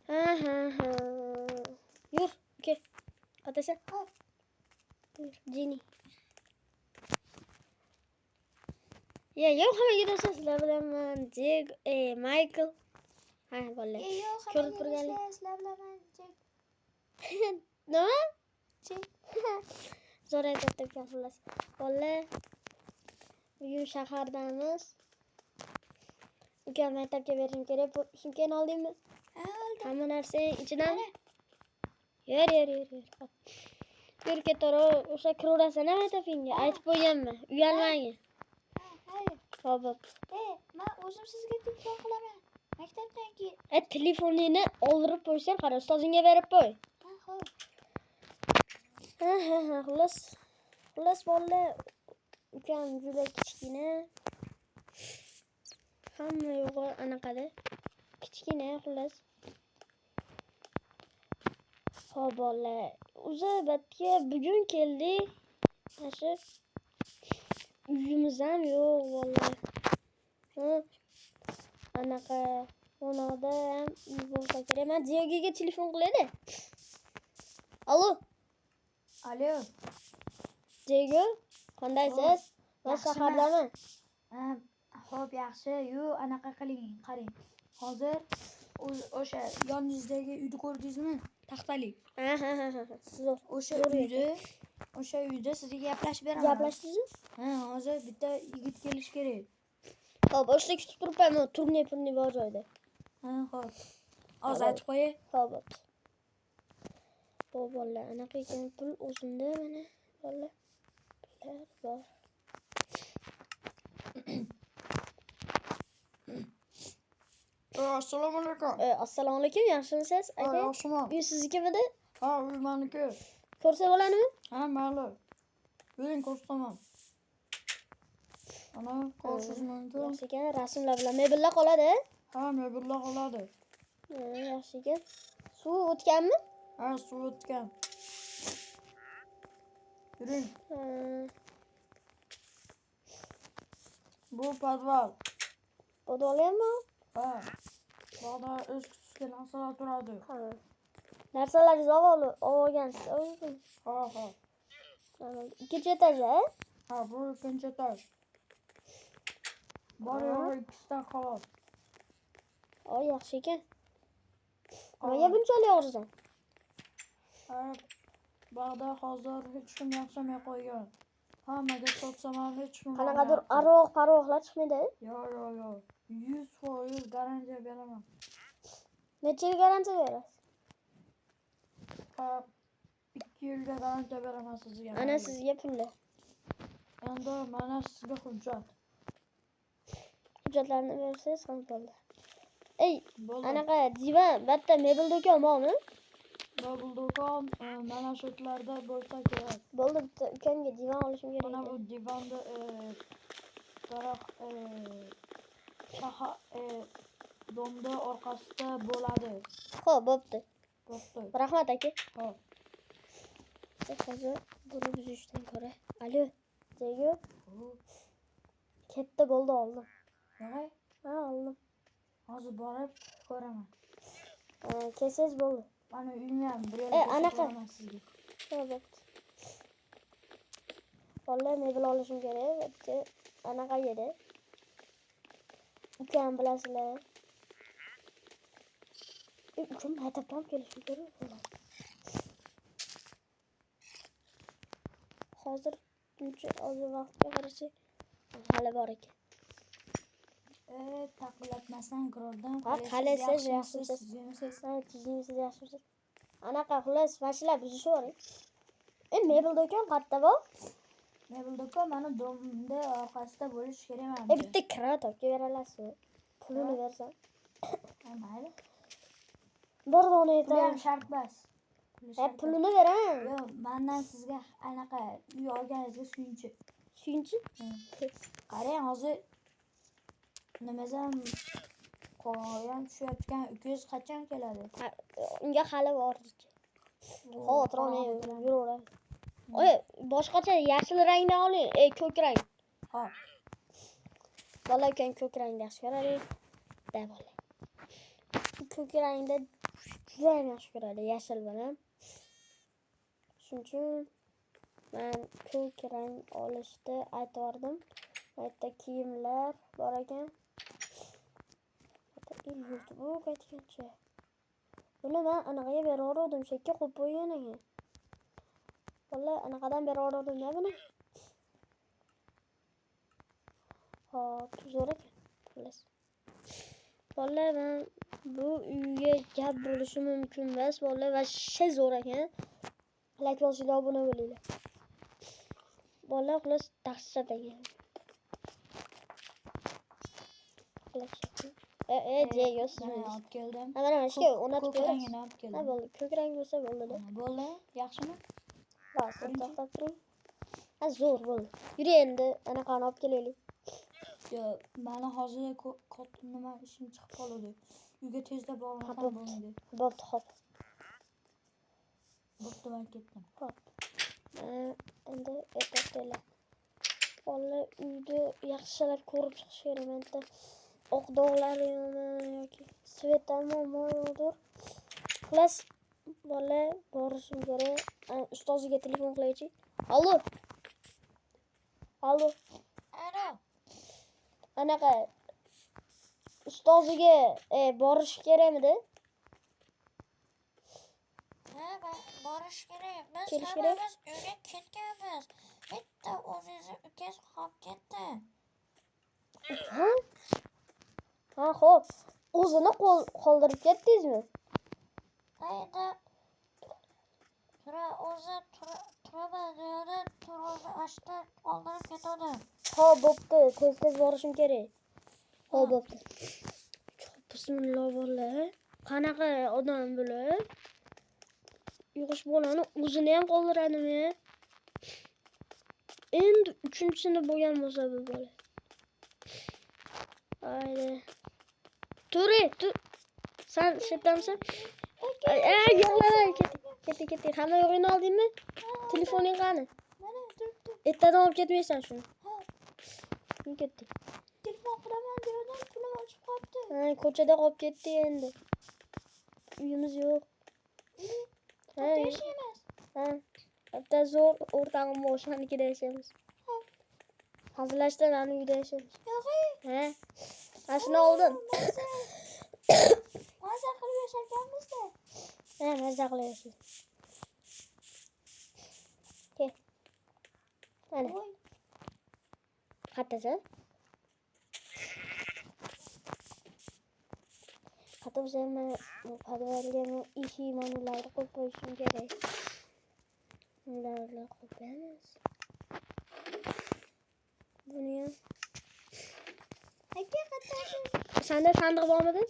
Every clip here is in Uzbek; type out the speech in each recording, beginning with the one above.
Ha. Yur, okey. Qatashsan? Yur, Jenny. Ya, yo'q, hammaga do'stlar sizlar bilaman. Jek, Michael. Ha, bola. Yo'q, Ko'rib turganlik. sizlar bilaman. Nima? Zo'r aytibdi ekan xullas. Bola. Bugun shahardamiz. Ukam maktabga berishim kerak. Sumkani oldingmi? Ha, oldim. Hamma narsa ichidami? Yur. Yur ketaver. O'sha kiraverasan maktabingga. Aytib qo'yganman. Uyalmagin. Xo'p. Men o'zim sizga telefon qilaman. Maktabdan keyin. Telefoningni oldirib qo'ysan, qara, ustozingga berib qo'y. Ha, xo'p. Ha, xullas bolalar. Ukam juda kichkina. Hamma yo'g'i anaqada. Kichkina xullas. Xo'p bolalar. Uzabatga bugun keldik. Mana uyimiz ham yo'q bolalar. Anaqa xonada ham uy bo'lsa kerak. Men Diegoga telefon qiladi. Alo. Diego, qandaysiz? Men shahardaman. Xo'p, yaxshi. Anaqa qiling, qarang. Hozir o'sha yoningizdagi uyni ko'rdingizmi? Taxtali. Ha. Zo'r. O'sha uyda sizga gaplashib beraman. Gaplashdingizmi? Ha, hozir bitta yigit kelish kerak. Xo'p, o'shda kutib turibman. Turniy bor joyda. Ha, xo'p. Hozir aytib qo'yay. Xo'p. Xo'p, bolalar, anaqa ekan pul o'zimda mana. Bolalar. Pullar bor. Assalomu alaykum. Assalomu alaykum. Yaxshimisiz, aka? Yaxshiman. Uy siznikimidi? Ha, uy meniki. Ko'rsa bo'ladimi? Ha, mayli. Yuring, ko'rsataman. Ana, ko'rishingiz mumkin. Yaxshi ekan, rasmlar bilan mebellar qoladi. Ha, mebellar qoladi. Yaxshi ekan. Suv o'tganmi? Ha, suv o'tgan. Yuring. Bu podval. Podval hammi? Ha. Bog'da eski narsalar turadi. Narsalaringizni olgansiz. Ha. Ikkinchi etaj, Ha, bu ikkinchi etaj. Bor yo'g'i ikkita xolos. Yaxshi ekan. Nimaga bunchalik og'risan? Ha, bog'da hozir hech kim yashamay qo'ygan. Hammaga sotsam ham hech kim. Qanaqadir aroq-paroqlar chiqmaydi? Yo'q. 100% garantiya beraman. Necha yil garantiya berasiz? Ha, 2 yilga garantiya beraman sizga. Ana sizga pullar. Endi mana sizga hujjat. Hujjatlarni bersangiz ham bo'ldi. Bo'ldi. Anaqa divan, bitta mebel do'kon bormi? Mebel do'kon mana shu yerlarda bo'lsa kerak. Bo'ldi, bitta ukamga divan olishim kerak. Mana bu divanda domda orqasida bo'ladi. Xo'p, bo'pti. Bo'pti. Rahmat aka. Xo'p. Hozir buni buzishdan ko'ra. Alo, Diego. Katta bo'ldi oldim. Nima? Ha, oldim. Hozir borib ko'raman. Kelsangiz bo'ldi. Mana uyim ham bir yerga anaqa. sizga. Xo'p. Vallahi mebel olishim kerak. Bitta anaqa edi. Ukam bilasizlar. Ukam maktabdan kelishim kerak. Hozir vaqtga qarasak hali bor ekan. Taqillatmasdan kirordan. Qalasiz yaxshisiz. Siz yaxshisiz. Anaqa xullas mashinalar buzishib mebel do'kon qayerda bor? Mebel do'kon mana domda orqasida bo'lish kerak mana. Bitta kira topib berasizmi? Pulini bersam. Mayli. Bir dona aytaman. Bu ham shart bas. Pulini beraman. Yo'q, mendan sizga anaqa uy olganingizga suyunchi. Suyunchi? Qarang, hozir nimazam qo'ygan tushayotgan ukangiz qachon keladi? Unga hali bor. Xotirani yuraveradi. Boshqacha yashil rangdan oling, ko'k rang. Xo'p. Bola ukam ko'k rangni yaxshi ko'radi. Da bola. Ko'k rangda judayam yaxshi ko'radi yashil bilan. Shuning uchun men ko'k rang olishni aytvordim. Bu yerda kiyimlar bor ekan. Bu qaytgancha. Buni men anaqaga beraverdim, chekka qo'yib qo'ygan ekan. Vallahi anaqadan beraverdim da buni. Hop, zo'r ekan. Xullas. Vallahi men bu uyga gap bo'lishi mumkin emas. Vallahi vashshe zo'r ekan. Like bosinglar, obuna bo'linglar. Vallahi xullas dahshat ekan. Diego Mana olib keldim. mana ishga o'rnatib Ko'k rangini olib Ha, keldim. bo'ldi. Ko'k rang bo'lsa bo'ldi. Bo'ldi, yaxshimi? Bas, to'xtab turing. Ha, zo'r bo'ldi. Yuri endi anaqani olib kelaylik. Mana hozir nima ishim chiqib qoldi. Uyga tezda bormasam bo'lmaydi. Bo'pti, hop. Bo'pti, men ketdim. Hop. Endi ertaklar. Vallahi uyda yaxshilab ko'rib chiqish kerak menda. Oq dog'lar yoki svetami mo'yodir. Xullas, vallahi borishim kerak. Ustoziga telefon qilaychi. Allo. Alo. Anaqa ustoziga borish kerakmidi? Ha, borish kerak. Biz Kelish kerak? hammamiz uyga ketganmiz. Bitta o'zingizni ukasi qolib ketdi. Ha, xo'p. O'zini qoldirib ketdingizmi? Qayda? Turaman deyoda turg'uzni ochdi, qoldirib ketadi. Ha, bo'pti. Tez borishim kerak. Ha, bo'pti. Bismillah vallahi. Qanaqa odam bular? Yo'q bolani o'zini ham qoldiradimi? Endi 3-sinf bo'lgan bo'lsa bu bola. Ayda. Tur. Sen shetamsan? Yo'qlar, ketdi. Hamma yo'g'ini oldingmi? Telefoning qani? Mana turibdi. Ertadan olib ketmaysan shuni. Ketdi. Telefon qilaman deyodan pulim ochib qolibdi. Ha, ko'chada qolib ketdi endi. Uyimiz yo'q. Ha, Yashaymiz. ha. Bitta zo'r o'rtog'im bor, o'shanikida yashaymiz. Hazillashda meni uyda yashaymiz. Yo'q. Ha. Mana shuni oldim. Maza qilib yasharkanmiz-da. Ha, maza qilyapsiz. Ke. Mana. Voy. Qatasan? Qatasan, men podvalga ishi manularni qo'yib qo'yishim kerak. Ularni qo'yamiz. Buni ham. Aka qatashin. Senda sandiq bormidi?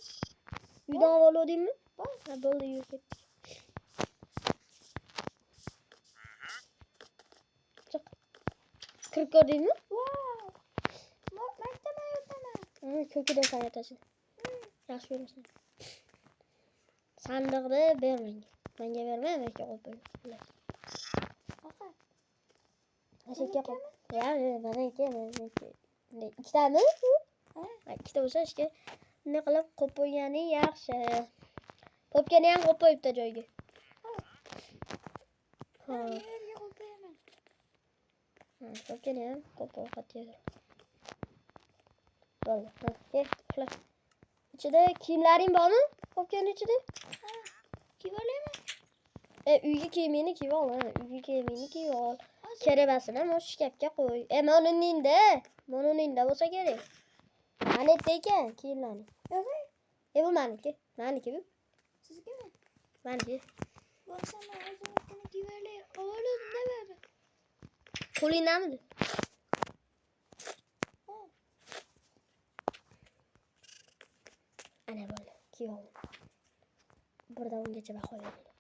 Uydan olib oldingmi? Bor. Ha, bo'ldi, yurib ket. Chiq. Kirib ko'rdingmi? Wow. Maktabga yotaman. Ko'kida sanatasan. Yaxshi ko'rasan. Sandiqni ber menga. Menga berma, menga qo'yib qo'y. Aka. Ashakka qo'y. Ya, meniki. Ikkitami? Ha? Ikkita bo'lsa ishga nima qilib qo'yib qo'yganing yaxshi. Popkani ham qo'yib qo'yibdi joyiga. Ha. Yerga qo'yaman. Popkani ham qo'yib qo'yibdi. Bo'ldi. Ha, ket, uxla. İçinde kiyimlerin bormi? Popkanın ichida? Kivolaymi? Uyga kiyimini kiyib ol. Uyga kiyimini kiyib ol. Kerebasini ham o'sha shkafga qo'y. Mononingda bo'lsa kerak. Mana yerda ekan kiyimlarni. Yo'q. Bu meniki. Meniki bu. Sizgami? Meniki. Bo'lsa men o'zimnikini kivolay. Avvalo nima berdi? Qo'lingdamidi? Ana bo'ldi. Kiyib ol. Birdan ungacha baho beradi.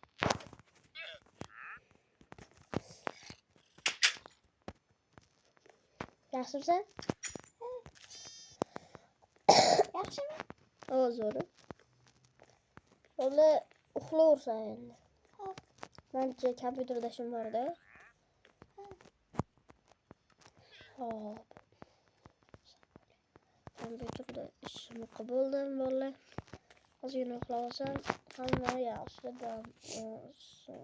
Yaxshimisan? Yaxshimi? Zo'r. Bo'ldi, uxlayversan endi. Xo'p. Mencha kompyuterda ishim bor-da. Hop. Kompyuterda ishim qildim, bolalar. ozgina uxlab olsam hamma yaxshi dam olsin.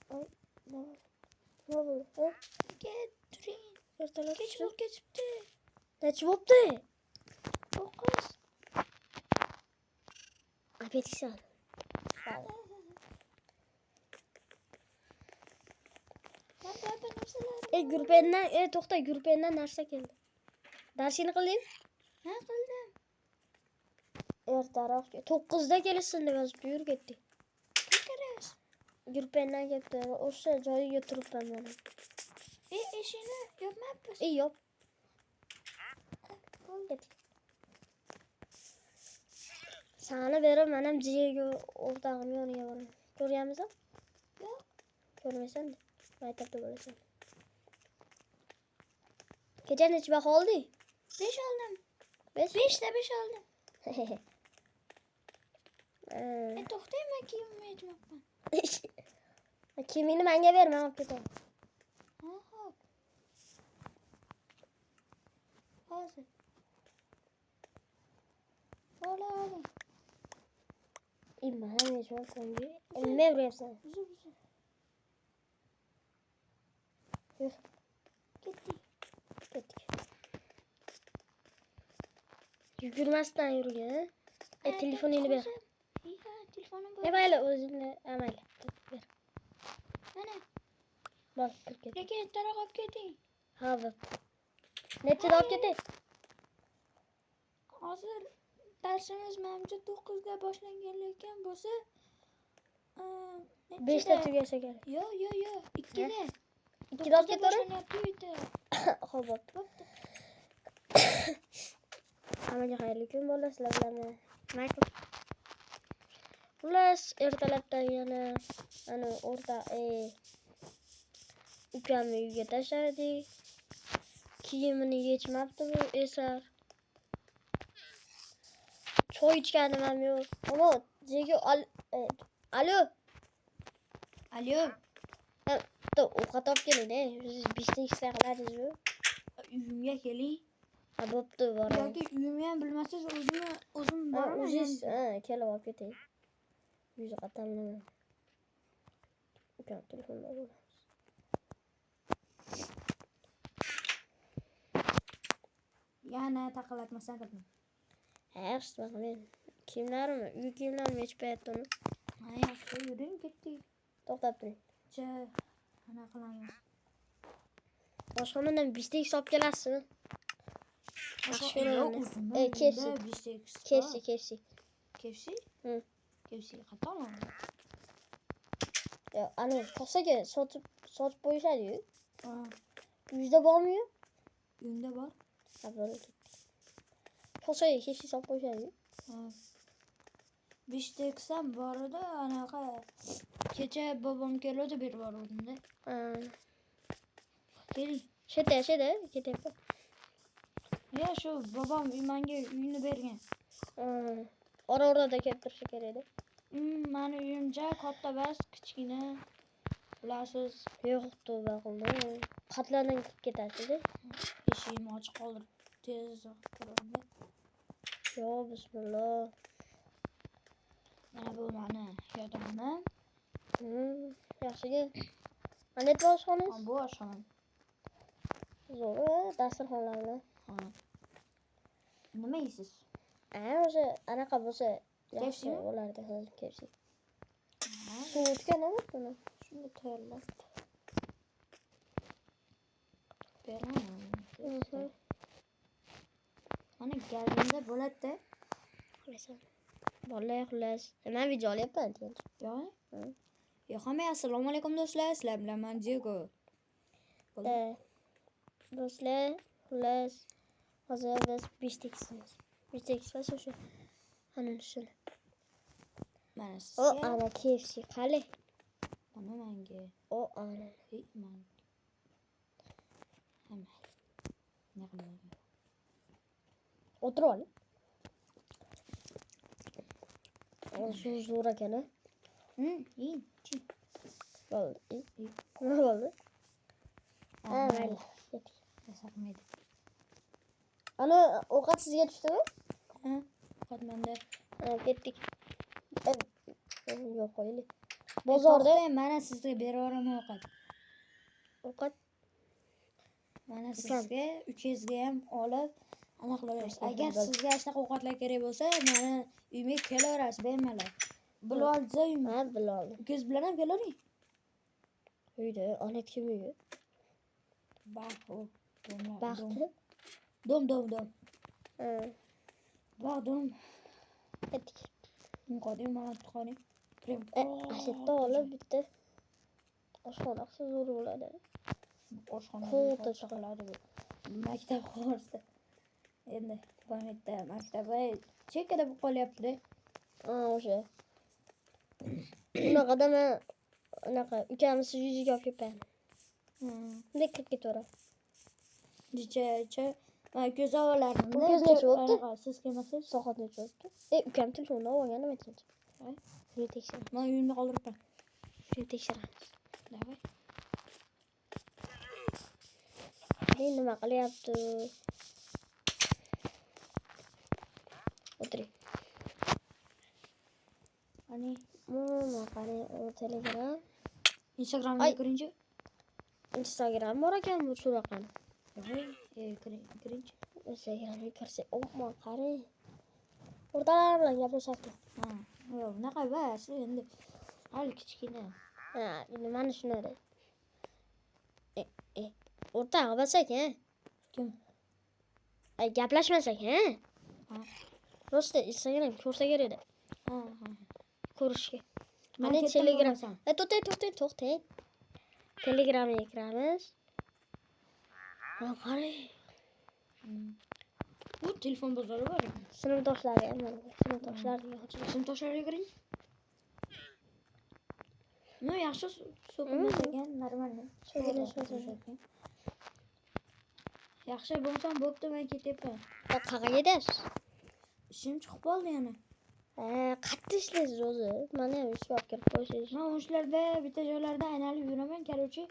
Ay, ne oldu? Ha? Get turing. Ertalab Kech bo'lib ketibdi. necha bo'libdi? 9. Apetitsan. Mana narsalar. Gurpendan, to'xta, Gurpendan narsa keldi. Darsini qiling. Ha, qildim. Ertaroq 9da kelsin deb yozibdi, yur ketdik. Kerak. Gurpendan kelibdi. O'sha joyiga turibman mana. Eshikni yopmabmiz. Yop. Ketdik. Sani berib menam jiyaga o'rtog'im yoniga boraman. Ko'rganmisan? Yo'q. Ko'rmaysan-da. Maktabda bo'lasan. Kecha necha baho olding? 5 oldim. 5? 5 da 5 oldim. To'xtang, men kiyimimni yechmoqman. Kiyimingni menga ber, men olib ketaman. Ha, hop. Hozir. Ola. Mana yechmoqman. Nima beryapsan? Buzu. Yur, Ketdik. ketdik. Yugurmasdan yurgin. Telefoningni ber. Ha, telefonim bor. Mayli, o'zingni, mayli. Ber. Mana. Bor, kirib ket. Lekin ertaroq olib keting. Ha, ber. Nechada olib ketay? Hozir darsimiz menimcha 9 ga boshlangan lekin bo'lsa 5da tugasa kerak. Yo'q, 2da. 2da olib ketaveray. Boshlanyapti uyda. Xo'p, bo'pti. Hammaga xayrli kun bo'lsin sizlar bilan. Mayli. Xullas, ertalabdan yana ana o'rta ukamni uyga tashladik. Kiyimini yechmabdi bu esar. Choy ichganim ham yo'q. Ammo jiga alo. To ovqat olib keling-da. Siz bishlik qilasiz-ku. Uyimga keling. Ha, bo'pti, boraman. Yoki uyimni ham bilmasiz, o'zim boraman. O'zingiz kelib olib keting. Yuzi qatamlaman. Ukam telefonda bo'lamiz. Yana taqalatmasdan qildim. Yaxshi, men kiyimlarimni, uy kiyimlarimni yechib qo'yapti uni. Ha, yaxshi, yuring ketdik. To'xtab turing. Ana qilamiz. Boshqa mendan bishtek olib kelasizmi? Yaxshi ko'raman. KFC. KFC? Hı. KFC qancha olaman? Ya, ana kasaga sotib qo'yishadi-yu. Ha, Uyda bormi-yu? uyimda bor. Ha, bo'ldi. Kasaga KFC solib qo'yishadi-yu. Ha. Bishtekam bor edi, anaqa kecha bobom keldi berib yubordim-da. Ha. Keling. Sheta, ketyapti. Ya shu bobom menga uyni bergan. Ora-orada kelib turishi kerak-da. Mani uyimcha katta emas, kichkina. Bilasiz, Yo'q, tavba qilma. Qatlardan kirib ketasiz-da. eshigimni ochiq qoldirib tez kiraman. Yo, bismillah. Mana bu mani yodimni. Yaxshiga. Mana bu oshxonamiz. Bu oshxonam. Zo'r, dasturxonlarni. Ha. Nima yeysiz? O'sha anaqa bo'lsa yaxshi KFC mi? bo'lardi, KFC. Suv o'tganmi buni? Shunda tayyorlab. Beraman. Mana galimda bo'ladi-da. Bolalar xullas. Men video olyapman, endi. Yo'q. Yo'q, assalomu alaykum do'stlar. Sizlar bilan men Diego. Do'stlar, xullas. Hozir biz bishtekimiz. Bishtekimiz o'sha. Ana shuni. Mana O, sizga. ana KFC qali. Mana menga. O, ana. Men. Hamma. Ne qilaman? O'tirib ol. Shu zo'r ekan. İyi. Bo'ldi. Nima bo'ldi? Ha, mayli. Yasaqmaydi. Ana ovqat sizga tushdimi? Ha? Faqat menda. Ha, ketdik. Yo'q, qo'yaylik. Bozorda mana sizga beraveraman ovqat. ovqat Mana sizga ukangizga ham olib aniqlaysiz. Agar Bo'ldi. sizga shunaqa ovqatlar kerak bo'lsa, meni uyimga kelaverasiz, bemalol. Bilol Zoyim. ha biloldim. Ukangiz bilan ham kelavering. Uyda ona kim uyi? Baxti. Dom. Ha, Dom. ketdik. Qo'ydim, mana tuxoning. Prem. Ashetda olib bitta oshxona qilsa zo'r bo'ladi. Oshxona Qo'rqinch chiqiladi bu. Maktab xo'rsa. Endi pamyatda maktabga chekkada bo'lib qolyapti-da. Ha, o'sha. Unaqada men unaqa ukamiz yuziga olib kelpaman. Bunday kirib ketaveradi. Necha ko'z avalarni. Ko'z necha bo'libdi? Siz kelmasiz? Soat necha bo'libdi? Ukam telefonni olgan nima ekan? Shuni tekshiramiz. Men uyimda qoldiribman. Shuni tekshiramiz. Davay. Nima qilyapti? O'tiring. Ani Mana qarang, Telegram. Instagramga Ay. kiringchi. Instagram bor ekan bu suraqani. Davay, kiringchi. Instagramga kirsa, o'ma qarang. O'rtalar bilan gaplashyapti. Ha, yo'q, bunaqa emas, endi hali kichkina. Ha, endi mana shunday. O'rtaga basak, ha? Kim? Ay, gaplashmasak, ha? Ha. Rosta Instagram ko'rsa kerak edi. Ha. Ko'rishga. Men Mana ketdim, Telegram. bo'lmasam. To'xtang. Telegramga kiramiz. Mana qarang. Bu telefon bozori bor. Sinfdoshlari ham mana sinfdoshlariga Sinfdoshlarga kiring. No, yaxshi so'kinmas ekan, normal. So'kinmas. Yaxshi bo'lsam bo'pti, men ketyapman. Qayerga ketasiz? Ishim chiqib qoldi yana. Qayerda ishlaysiz o'zi? Mana ham ish olib kirib qo'ysangiz. Men o'shlarda bitta joylarda aylanib yuraman, короче,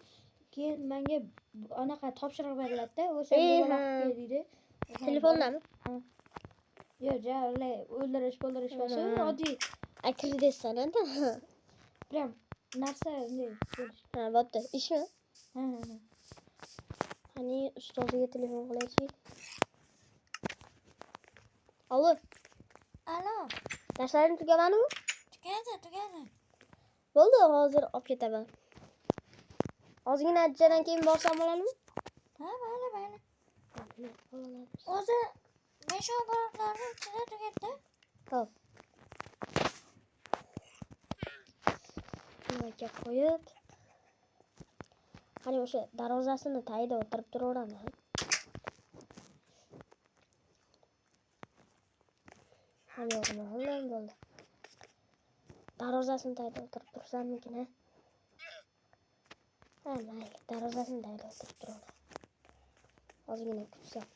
keyin menga anaqa topshiriq beriladi-da, o'sha ha. qilib deydi. Telefonnami? Yo'q, jarlay o'ldirish emas, oddiy. Akreditatsiyadan. Prям narsa bunday. Ha, bo'pti. Ishmi? Ha. Qani ustoziga telefon qilaylik. Alo, Alo, darslaring tugamanmi? tugadi. Bo'ldi, hozir olib ketaman. Ozgina ajjadan keyin borsam bo'ladimi? Ha, mayli. O'zi 5 obroqlarni ichida tugatdi. Hop. Nimaga qo'yib. Qani o'sha darvozasini tagida o'tirib turaveraman. Hali yo'qmi? Bo'ldi. Darvozasini tagida o'tirib tursammikin, ha? Ha, mayli. Darvozasini tagida o'tirib turaman. Ozgina kutsam.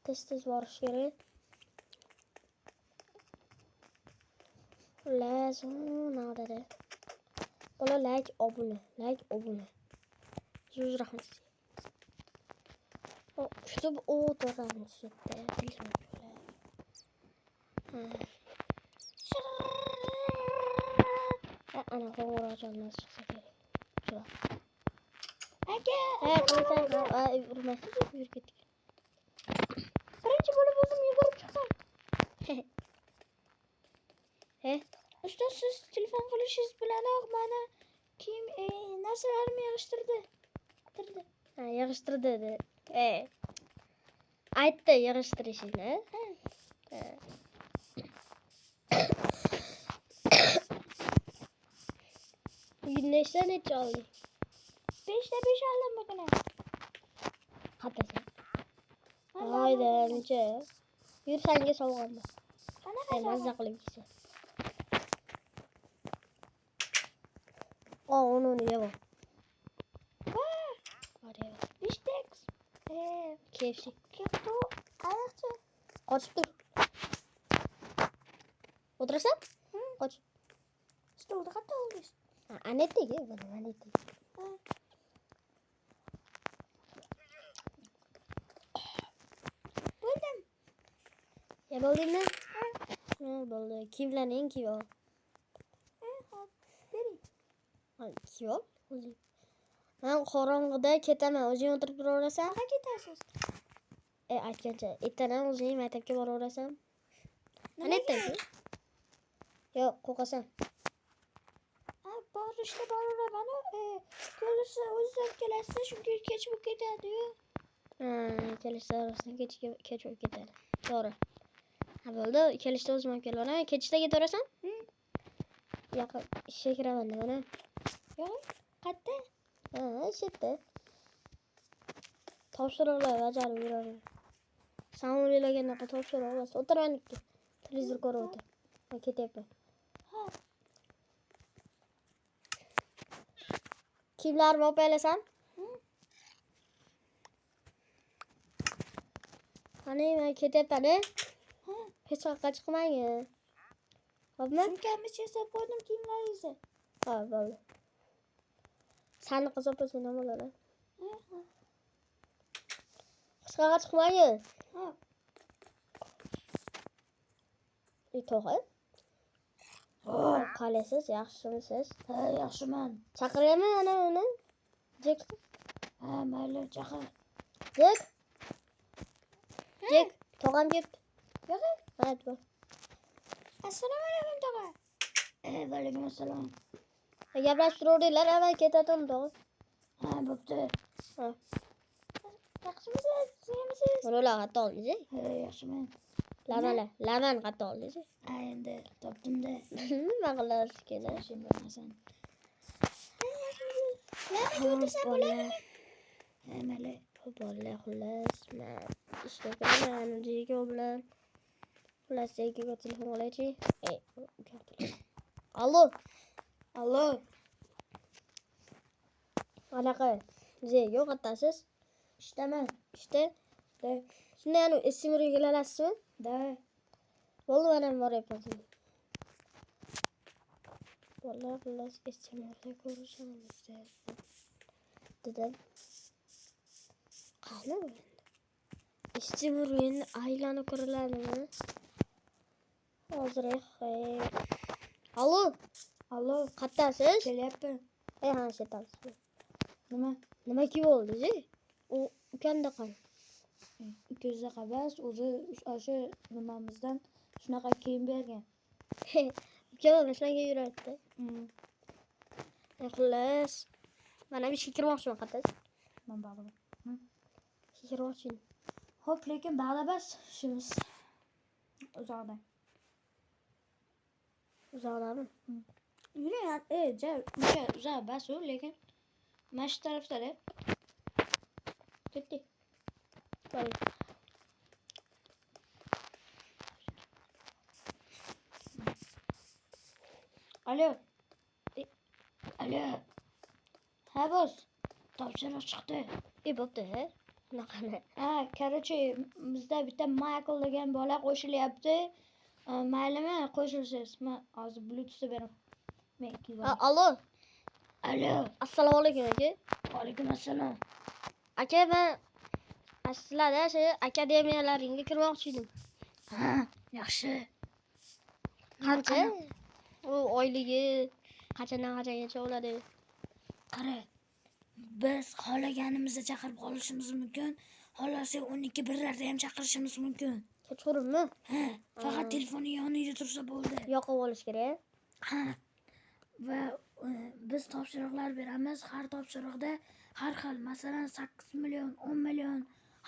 Tez borish kerak. Nada. Bola like, obuna. Yuz rahmat. Kutub o'tiramiz yerda. Ana qo'ng'iroqchani chiqsa kerak. Aka, Urma. Yur ketdik. birinchi bo'lib o'zim yugurib chiqsam. Ustoz, siz telefon qilishingiz bilanoq mana kim narsalarimni yig'ishtirdi. Ha, yig'ishtirdi dedi. Aytdi yig'ishtirishini. Necha olding? 5 ta 5 oldim bugün. Qatasa. Hayda, necha? Yur senga sovg'amda. Qanaqa Mazza qilib yeysan. Uni yeb ol. Bishtek. KFC. Ketdi. Ayiqchi. Qochib tur. O'tirasan? Qoch. Stolda qayerda oldingiz? Anetdagi, mana anetdagi. Bo'ldim. Ya bo'ldingmi? Ha, bo'ldi. Kiyimlarni eng kiyib ol. Hop, bering. Kiyib ol. O'zing. Men qorong'ida ketaman. O'zing o'tirib turaverasan. Qayerga ketasiz? Aytgancha, ertadan o'zing maktabga boraverasan. Anetdagi. Yo'q, qo'rqasan. Borishda boraveraman. Kelsa o'zingizdan kelasiz, chunki kech bo'lib ketadi-yu. Kelishda kech bo'lib ketadi. To'g'ri. Ha, bo'ldi. Kelishda o'zim olib kelaman. Kechda ketaverasan? Yo'q, ishga kiraman mana. Yo'q, qayerda? Ishda. Topshiriqlar bajarib yuraman. Sen o'ylaganda topshiriq emas. O'tiraman ikki. Televizor ko'rib o'tir. Men ketyapman. Ha. Kiyimlarni olib olasan? Qani, men ketyapman. Hech qayerga chiqmang. Xo'pmi? Sumkamni chesab qo'ydim kiyimlaringizni. Ha, bo'ldi. Sandiqqa solib qo'ysang ham bo'ladi. Hech qayerga chiqmang. Ha. To'g'ri. Qalaysiz? Yaxshimisiz? Ha, yaxshiman. Chaqiraymi ana uni? Jek. Ha, mayli, chaqir. Jek. Jek, tog'am kelibdi. Yo'q. Ha, to'g'ri. Assalomu alaykum tog'a. Va alaykum assalom. Gaplashib turaveringlar, avval ketadim tog'a. Ha, bo'pti. Ha. Yaxshimisiz? Yaxshimisiz? Ro'la qatta oldingiz. Ha, yaxshiman. Laman qatta oldingiz. Ha, endi topdim-da. Nima qilasiz kelar? Sen bilmasan. Yana ko'rdirsam bo'ladimi? Ha, mayli. Bolalar xullas, men ishga kiraman, Jeko bilan. Xullas, Jekoga telefon qilaychi. Allo. Allo. Anaqa, Jeko qattasiz? Ishdaman. Ishda. Shunday anu esimga kelasizmi? Da. Bo'ldi, men ham boryapman. Bolalar xullas esimga ko'rishamiz dedim. Qani endi? Ishchimur endi aylanib ko'riladimi? Hozir Allo. Allo. Qattasiz? Kelyapti. Ha, shetamiz. Nima ki bo'ldi-chi? U ukamda qani? Ukangizda qabas, o'zi o'sha nimamizdan shunaqa kiyim bergan. Ukam mana shunga yuradi. Xullas, mana bir ishga kirmoqchiman qattasiz. Men bog'laman. Kirmoqchi. Xo'p, lekin bog'labas ishimiz uzoqda. Uzoqdami? Yuring, uzoq bas u, lekin mana shu tarafda-da. Ketdik. Qo'y. Alo. Alo. Ha, boss. Topshiriq chiqdi. Bo'pti, ha? Bunaqami? Ha, короче, bizda bitta Michael degan bola qo'shilyapti. Maylimi qo'shilsiz? Men hozir Bluetooth'da beraman. Allo. Alo. Assalomu alaykum aka. Alaykum assalom. Aka, men sizlarda shu akademiyalaringga kirmoqchi edim. Ha, yaxshi. Qancha? U oyligi qachondan qachongacha bo'ladi? Qara. Biz xohlaganimizda chaqirib qolishimiz mumkin. Xohlasak 12 birlarda ham chaqirishimiz mumkin. Kechqurunmi? Ha, faqat telefoni yoningda tursa bo'ldi. Yoqib olish kerak. Ha. Va biz topshiriqlar beramiz. Har topshiriqda har xil, masalan 8 million, 10 million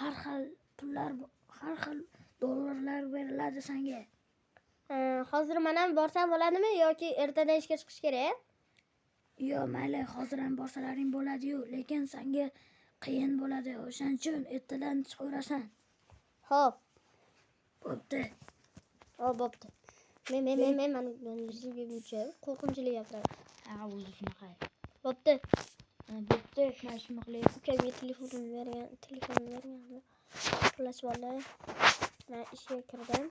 har xil pullar, har xil dollarlar beriladi senga. Hozir men ham borsam bo'ladimi yoki ertadan ishga chiqish kerak? Yo, mayli, hozir ham borsalaring bo'ladi-yu, lekin senga qiyin bo'ladi. O'shaning uchun ertadan chiqaverasan. Xo'p. Bo'pti. Bo'pti. Men yuzimga buncha qo'rqinchli gaplar. Ha, o'zi shunaqa. Bo'pti. Bitti. Mana shuni qilaylik. Ukamga telefonini bergan. Xullas vallahi men ishga kirdim.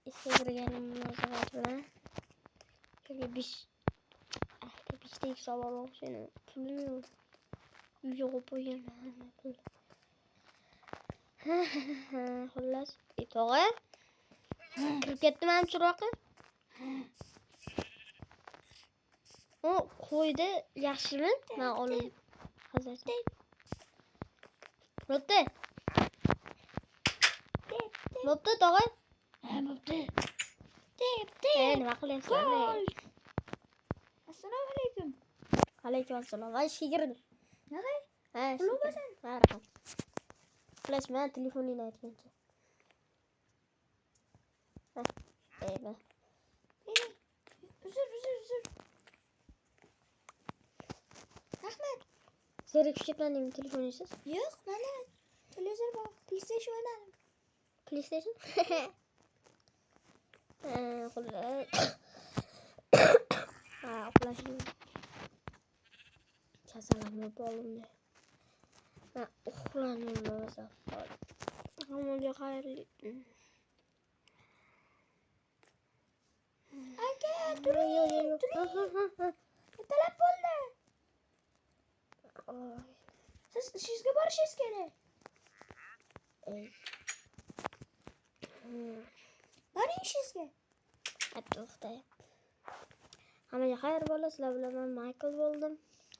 Ishga kirganim munosabat bilan ukamga 5 savol o'xshaydi. Pulim yo'q. Uyga qo'yib qo'yganman pul. Xullas, tog'a kirib ketdim ham chiroqqa. O qo'ydi, yaxshimi? Men olib hozir. Bo'pti. Bo'pti, tog'a. Bo'pti. Nima qilyapsan? Assalomu alaykum. Alaykum assalom. Voy shigirdi. Nega? Ha, Pul o'basan? Ha, raqam. Xullas, men telefoningni aytgancha. Ha, eyva. Uzr. Rahmat. Zerek kuchuklarning telefonisiz? Yo'q, mana televizor bor. PlayStation o'ynadim. PlayStation? Xullas. Ha, uxlashim. Kasalanib qoldim. Ha, uxlanim o'zi. Hammaga xayrli. Aka, Turing. ertalab bo'ldi. Siz ishingizga borishingiz kerak. Boring ishingizga. To'xta. Hammaga xayr bo'lsin. Sizlar bilan men Michael bo'ldim.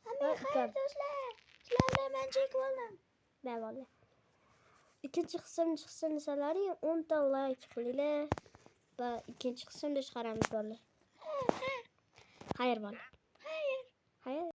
Hammaga xayr do'stlar. Sizlar bilan men Jack bo'ldim. Davomli. Ikkinchi qism chiqsin desalaring 10 ta like qilinglar va ikkinchi qismda chiqaramiz bolalar. Xayr bola. Xayr. Xayr.